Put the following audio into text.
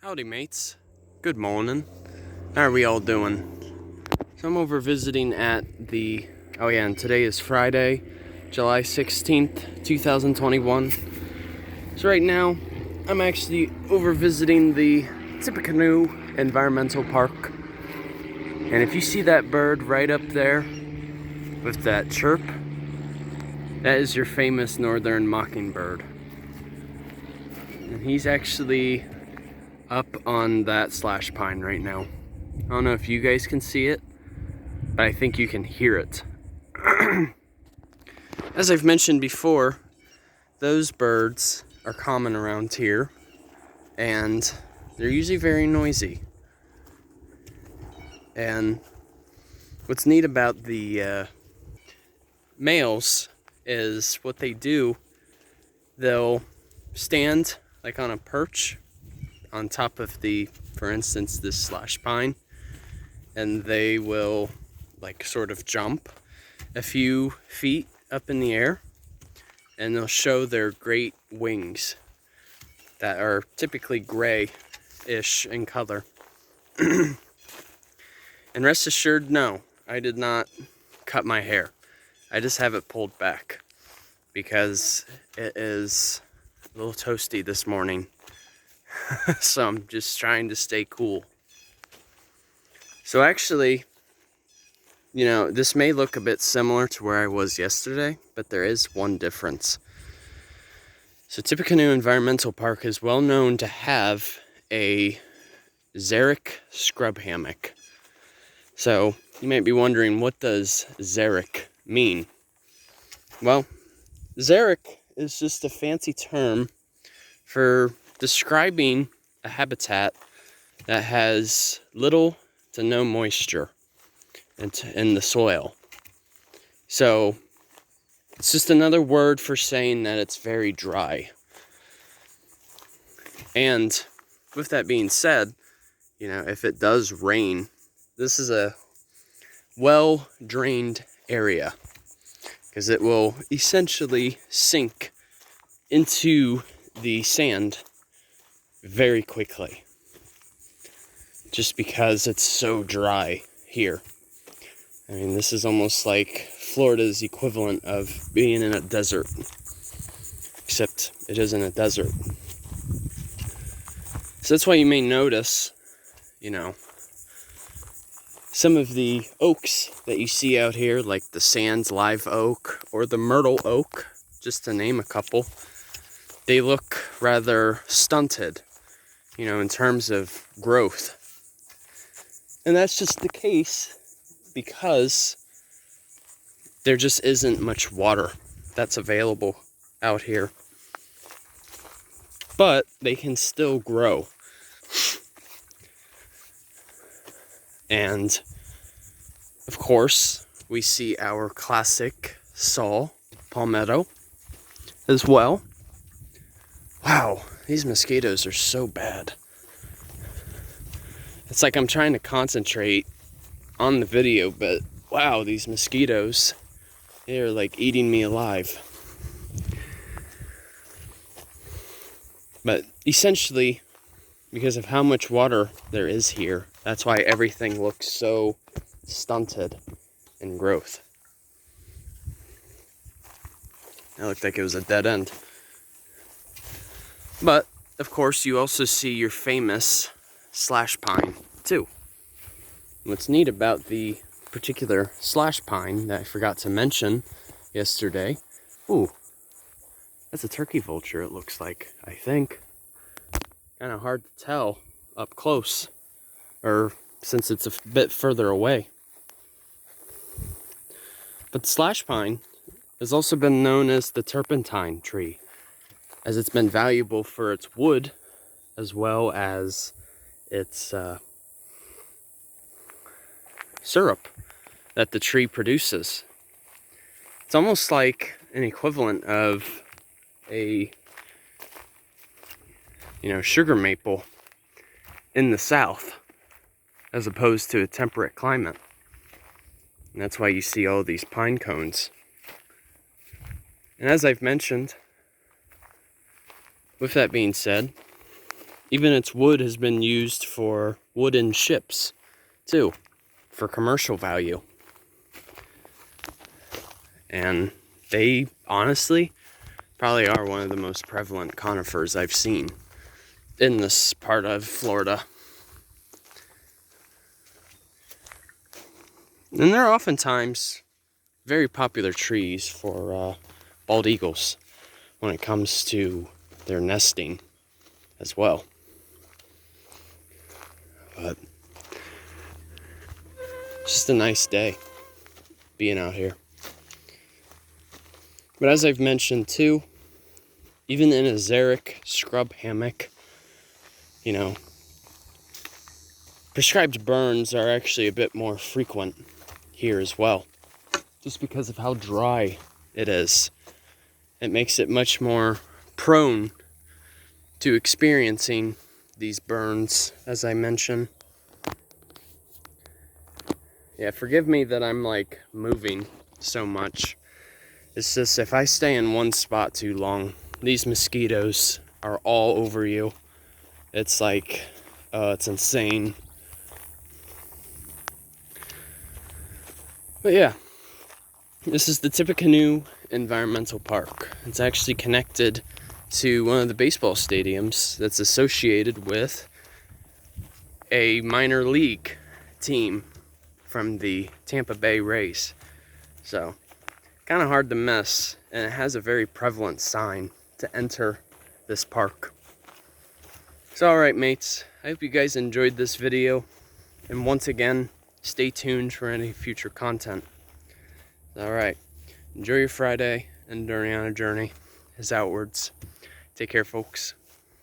Howdy mates, good morning. How are we all doing? So I'm over visiting at the, and today is Friday, July 16th, 2021. So right now, I'm actually over visiting the Tippecanoe Environmental Park. And if you see that bird right up there with that chirp, that is your famous Northern Mockingbird. And he's actually up on that slash pine right now. I don't know if you guys can see it, but I think you can hear it. As I've mentioned before, those birds are common around here, and they're usually very noisy. And what's neat about the males is what they do, they'll stand like on a perch on top of the, for instance, this slash pine, and they will like sort of jump a few feet up in the air, and they'll show their great wings that are typically gray-ish in color. And rest assured, no, I did not cut my hair. I just have it pulled back because it is a little toasty this morning. So I'm just trying to stay cool. So actually, this may look a bit similar to where I was yesterday, but there is one difference. So Tippecanoe Environmental Park is well known to have a Xeric Scrub Hammock. So you might be wondering, what does Xeric mean? Well, Xeric is just a fancy term for describing a habitat that has little to no moisture in the soil. So it's just another word for saying that it's very dry. And with that being said, if it does rain, this is a well-drained area, because it will essentially sink into the sand very quickly, just because it's so dry here. I mean, this is almost like Florida's equivalent of being in a desert, except it isn't a desert. So that's why you may notice, some of the oaks that you see out here, like the Sands live oak or the myrtle oak, just to name a couple, they look rather stunted, in terms of growth. And that's just the case because there just isn't much water that's available out here. But they can still grow. And of course, we see our classic saw palmetto as well. Wow, these mosquitoes are so bad. It's like I'm trying to concentrate on the video, but wow, these mosquitoes, they're like eating me alive. But essentially, because of how much water there is here, that's why everything looks so stunted in growth. That looked like it was a dead end. But, of course, you also see your famous slash pine, too. What's neat about the particular slash pine that I forgot to mention yesterday, ooh, that's a turkey vulture, it looks like, I think. Kind of hard to tell up close, or since it's a bit further away. But the slash pine has also been known as the turpentine tree, as it's been valuable for its wood as well as its syrup that the tree produces. It's almost like an equivalent of a sugar maple in the south, as opposed to a temperate climate. And that's why you see all these pine cones. And as I've mentioned, with that being said, Even its wood has been used for wooden ships, too, for commercial value. And they, honestly, probably are one of the most prevalent conifers I've seen in this part of Florida. And they're oftentimes very popular trees for bald eagles when it comes to their nesting as well. But just a nice day being out here. But as I've mentioned too, even in a Xeric Scrub Hammock, you know, prescribed burns are actually a bit more frequent here as well. Just because of how dry it is. It makes it much more prone to experiencing these burns, as I mentioned. Yeah, forgive me that I'm like moving so much. It's just if I stay in one spot too long, these mosquitoes are all over you. It's like, it's insane. But yeah, this is the Tippecanoe Environmental Park. It's actually connected to one of the baseball stadiums that's associated with a minor league team from the Tampa Bay Rays. So, kind of hard to miss, and it has a very prevalent sign to enter this park. So alright mates, I hope you guys enjoyed this video, and once again, stay tuned for any future content. Alright, enjoy your Friday, and Journey on a Journey is outwards. Take care folks.